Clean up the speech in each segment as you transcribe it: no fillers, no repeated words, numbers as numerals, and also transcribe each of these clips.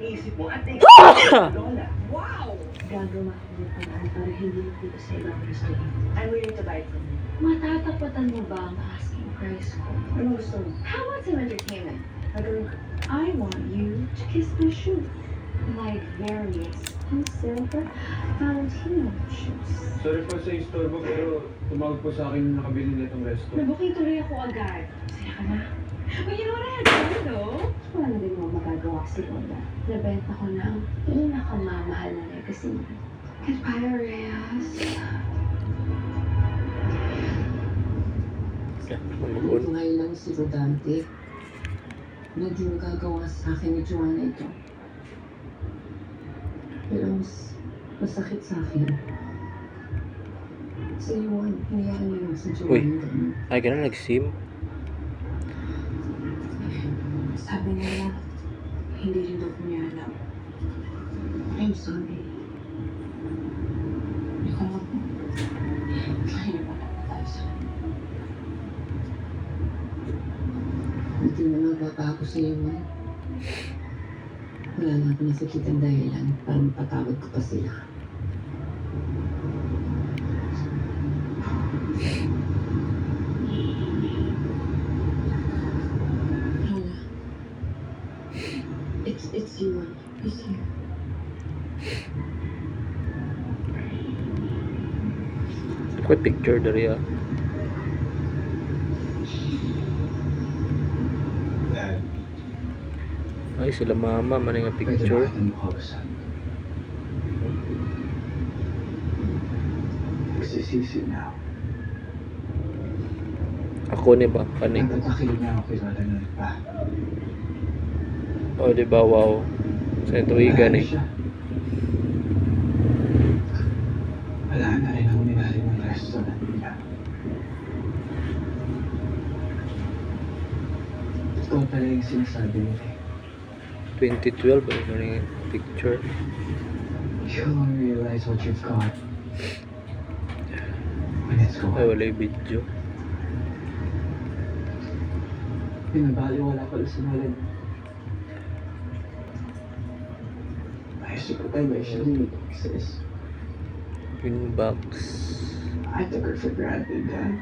iniisip mo at Lola. Wow! Gagawa ko ng paraan para hindi makita sa ibang gustuhin. I'm willing to buy it from you. Matatapatan mo ba ang asking price ko? Ano gusto mo? How about some entertainment? Gagawin ko. I want you to kiss my shoe. My very exclusive Valentino shoes. Sorry po sa istorbo pero tumawag po sa akin yung nakabili nitong resto. Nabuking tuloy ako agad. Saya ka na. Well, you know what I had done, though? Wala na din mo magagawa si Lola. Nabenta ko na ang pinakamamahal na legacy niya. Goodbye, Reyes. Ito ngayon lang si Rodante na di nagagawa sa akin ni Joanna ito. Pero mas masakit sa akin. Sa iyo, hinayaan mo lang si Joanna ganun. Ay, ganun nag-sim? Sabi nila, hindi rin daw po niya alam. I'm sorry. Hindi ko alam po. Kaya na pala tayo sa kanya. Hindi na magbabago sa iyo, man. Wala na ako nasakitang dahilan para mapatawad ko pa sila. Lola, it's you. It's you. Ako picture dari ah. Dad, Ay, sila mama man nga picture. mo ka ba sa nagsisisi na ako. Ako ni ba? Paning. Nagtatakilid na ako kay Lola na pa. Oh, di ba? Wow. Sa tuwigan eh. Wala na rin ako nilalim ng restaurant niya. Ito pala yung sinasabi nila. 2012 ay maring picture. You don't realize what you've got when it's Ay, gone. wala yung video. Pinabaliwala ko sa nalan. I used to pretend I shouldn't exist. Inbox. I took her for granted, Dad.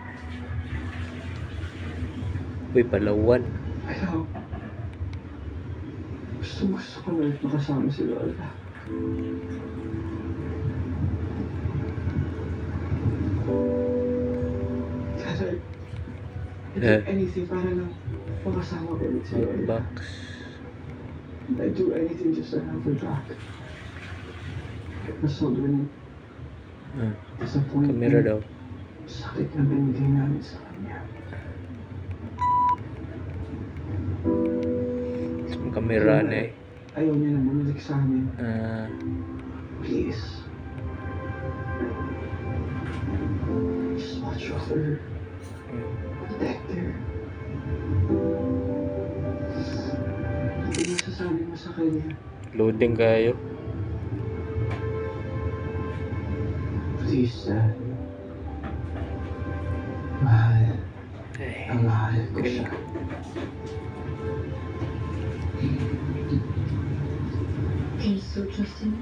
Uy, Palawan. Pero, gusto ko na ulit makasama si Lola. Kasi, I do anything para lang makasama ko ulit si Lola. Inbox. I'd do anything just to have her back. Nasobrang Ah, disappointment. kamera daw. Sakit na binigay namin sa kanya. Sa kamera na eh. Ayaw niya na bumalik sa amin. Ah, Please. Just watch over her. Protect her. Hindi masasabi mo sa kanya. loading kayo. Please, Dad. Mahal. Ay, Ang mahal ko siya. Can you still trust him?